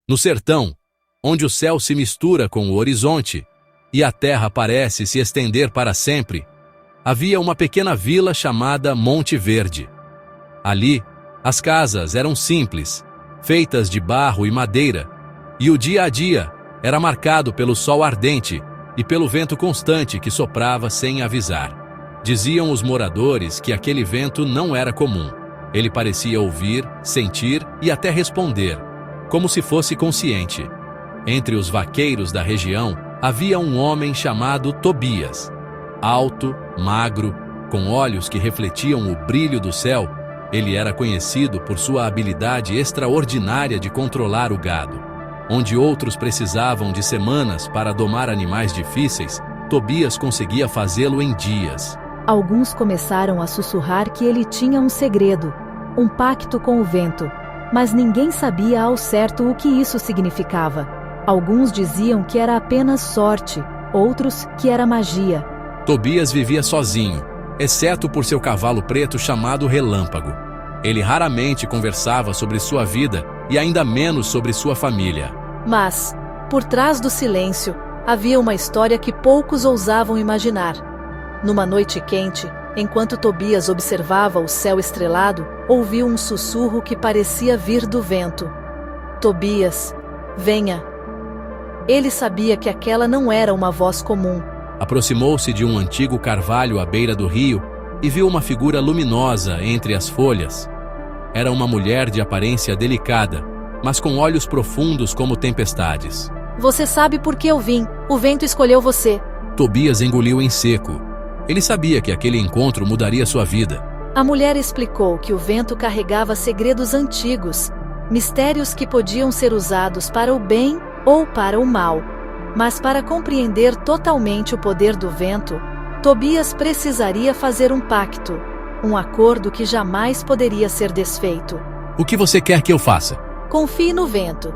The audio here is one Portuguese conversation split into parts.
No sertão, onde o céu se mistura com o horizonte e a terra parece se estender para sempre, havia uma pequena vila chamada Monte Verde. Ali, as casas eram simples, feitas de barro e madeira, e o dia a dia era marcado pelo sol ardente e pelo vento constante que soprava sem avisar. Diziam os moradores que aquele vento não era comum. Ele parecia ouvir, sentir e até responder, como se fosse consciente. Entre os vaqueiros da região havia um homem chamado Tobias. Alto, magro, com olhos que refletiam o brilho do céu, ele era conhecido por sua habilidade extraordinária de controlar o gado. Onde outros precisavam de semanas para domar animais difíceis, Tobias conseguia fazê-lo em dias. Alguns começaram a sussurrar que ele tinha um segredo, um pacto com o vento, mas ninguém sabia ao certo o que isso significava. Alguns diziam que era apenas sorte, outros que era magia. Tobias vivia sozinho, exceto por seu cavalo preto chamado Relâmpago. Ele raramente conversava sobre sua vida e ainda menos sobre sua família. Mas, por trás do silêncio, havia uma história que poucos ousavam imaginar. Numa noite quente, enquanto Tobias observava o céu estrelado, ouviu um sussurro que parecia vir do vento. Tobias, venha. Ele sabia que aquela não era uma voz comum. Aproximou-se de um antigo carvalho à beira do rio e viu uma figura luminosa entre as folhas. Era uma mulher de aparência delicada, mas com olhos profundos como tempestades. Você sabe por que eu vim. O vento escolheu você. Tobias engoliu em seco. Ele sabia que aquele encontro mudaria sua vida. A mulher explicou que o vento carregava segredos antigos, mistérios que podiam ser usados para o bem ou para o mal. Mas para compreender totalmente o poder do vento, Tobias precisaria fazer um pacto, um acordo que jamais poderia ser desfeito. O que você quer que eu faça? Confie no vento.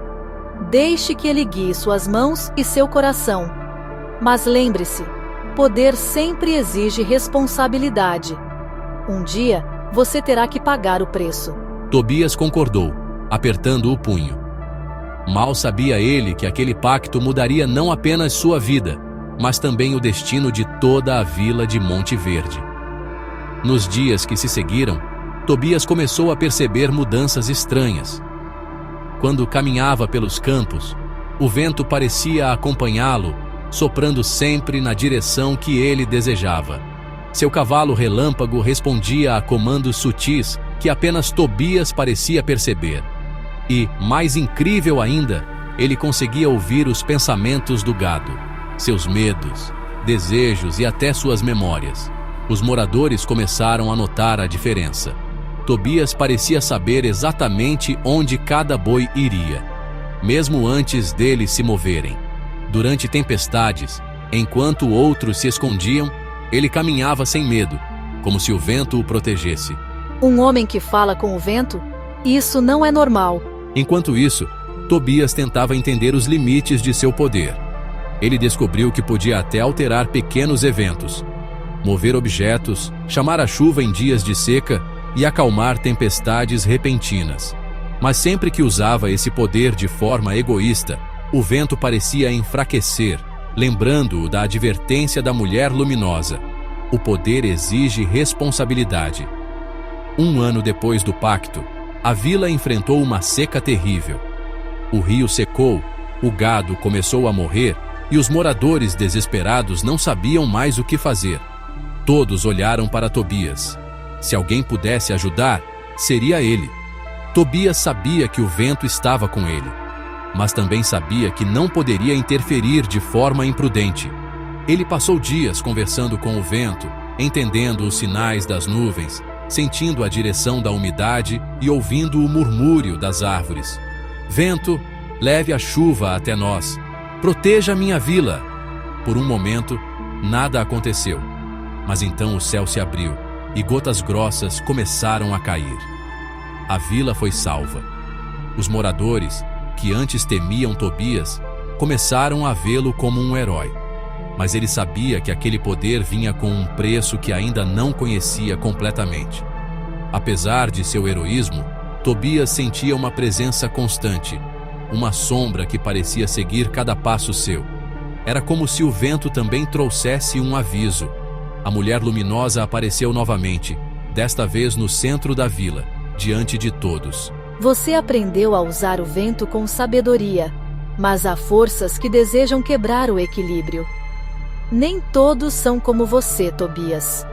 Deixe que ele guie suas mãos e seu coração. Mas lembre-se, poder sempre exige responsabilidade. Um dia, você terá que pagar o preço. Tobias concordou, apertando o punho. Mal sabia ele que aquele pacto mudaria não apenas sua vida, mas também o destino de toda a vila de Monte Verde. Nos dias que se seguiram, Tobias começou a perceber mudanças estranhas. Quando caminhava pelos campos, o vento parecia acompanhá-lo, soprando sempre na direção que ele desejava. Seu cavalo Relâmpago respondia a comandos sutis que apenas Tobias parecia perceber. E, mais incrível ainda, ele conseguia ouvir os pensamentos do gado, seus medos, desejos e até suas memórias. Os moradores começaram a notar a diferença. Tobias parecia saber exatamente onde cada boi iria, mesmo antes deles se moverem. Durante tempestades, enquanto outros se escondiam, ele caminhava sem medo, como se o vento o protegesse. Um homem que fala com o vento? Isso não é normal. Enquanto isso, Tobias tentava entender os limites de seu poder. Ele descobriu que podia até alterar pequenos eventos, mover objetos, chamar a chuva em dias de seca e acalmar tempestades repentinas. Mas sempre que usava esse poder de forma egoísta, o vento parecia enfraquecer, lembrando-o da advertência da mulher luminosa. O poder exige responsabilidade. 1 ano depois do pacto, a vila enfrentou uma seca terrível. O rio secou, o gado começou a morrer e os moradores desesperados não sabiam mais o que fazer. Todos olharam para Tobias. Se alguém pudesse ajudar, seria ele. Tobias sabia que o vento estava com ele, mas também sabia que não poderia interferir de forma imprudente. Ele passou dias conversando com o vento, entendendo os sinais das nuvens, sentindo a direção da umidade e ouvindo o murmúrio das árvores. Vento, leve a chuva até nós. Proteja minha vila. Por um momento, nada aconteceu. Mas então o céu se abriu e gotas grossas começaram a cair. A vila foi salva. Os moradores, que antes temiam Tobias, começaram a vê-lo como um herói. Mas ele sabia que aquele poder vinha com um preço que ainda não conhecia completamente. Apesar de seu heroísmo, Tobias sentia uma presença constante. uma sombra que parecia seguir cada passo seu. Era como se o vento também trouxesse um aviso. A mulher luminosa apareceu novamente, desta vez no centro da vila, diante de todos. Você aprendeu a usar o vento com sabedoria, mas há forças que desejam quebrar o equilíbrio. Nem todos são como você, Tobias.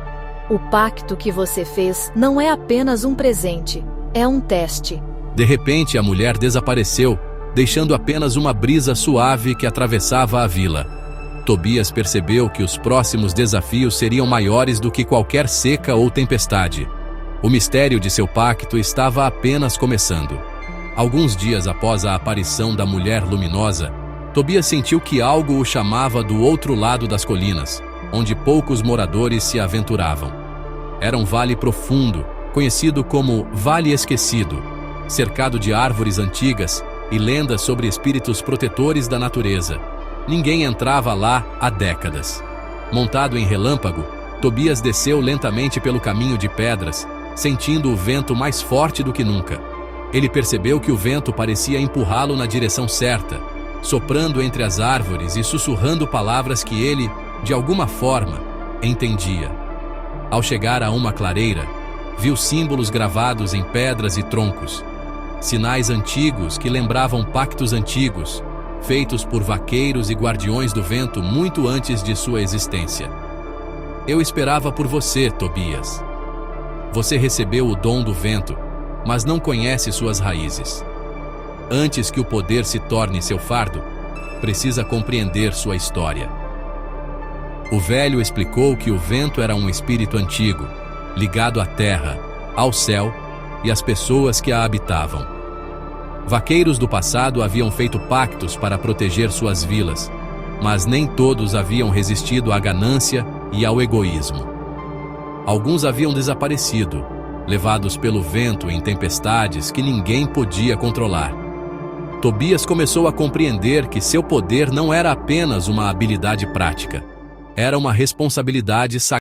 O pacto que você fez não é apenas um presente, é um teste. De repente, a mulher desapareceu, deixando apenas uma brisa suave que atravessava a vila. Tobias percebeu que os próximos desafios seriam maiores do que qualquer seca ou tempestade. O mistério de seu pacto estava apenas começando. Alguns dias após a aparição da mulher luminosa, Tobias sentiu que algo o chamava do outro lado das colinas, onde poucos moradores se aventuravam. Era um vale profundo, conhecido como Vale Esquecido, cercado de árvores antigas e lendas sobre espíritos protetores da natureza. Ninguém entrava lá há décadas. Montado em relâmpago, Tobias desceu lentamente pelo caminho de pedras, sentindo o vento mais forte do que nunca. Ele percebeu que o vento parecia empurrá-lo na direção certa, soprando entre as árvores e sussurrando palavras que ele, de alguma forma, entendia. Ao chegar a uma clareira, viu símbolos gravados em pedras e troncos, sinais antigos que lembravam pactos antigos, feitos por vaqueiros e guardiões do vento muito antes de sua existência. Eu esperava por você, Tobias. Você recebeu o dom do vento, mas não conhece suas raízes. Antes que o poder se torne seu fardo, precisa compreender sua história. O velho explicou que o vento era um espírito antigo, ligado à terra, ao céu e às pessoas que a habitavam. Vaqueiros do passado haviam feito pactos para proteger suas vilas, mas nem todos haviam resistido à ganância e ao egoísmo. Alguns haviam desaparecido, levados pelo vento em tempestades que ninguém podia controlar. Tobias começou a compreender que seu poder não era apenas uma habilidade prática, era uma responsabilidade sagrada.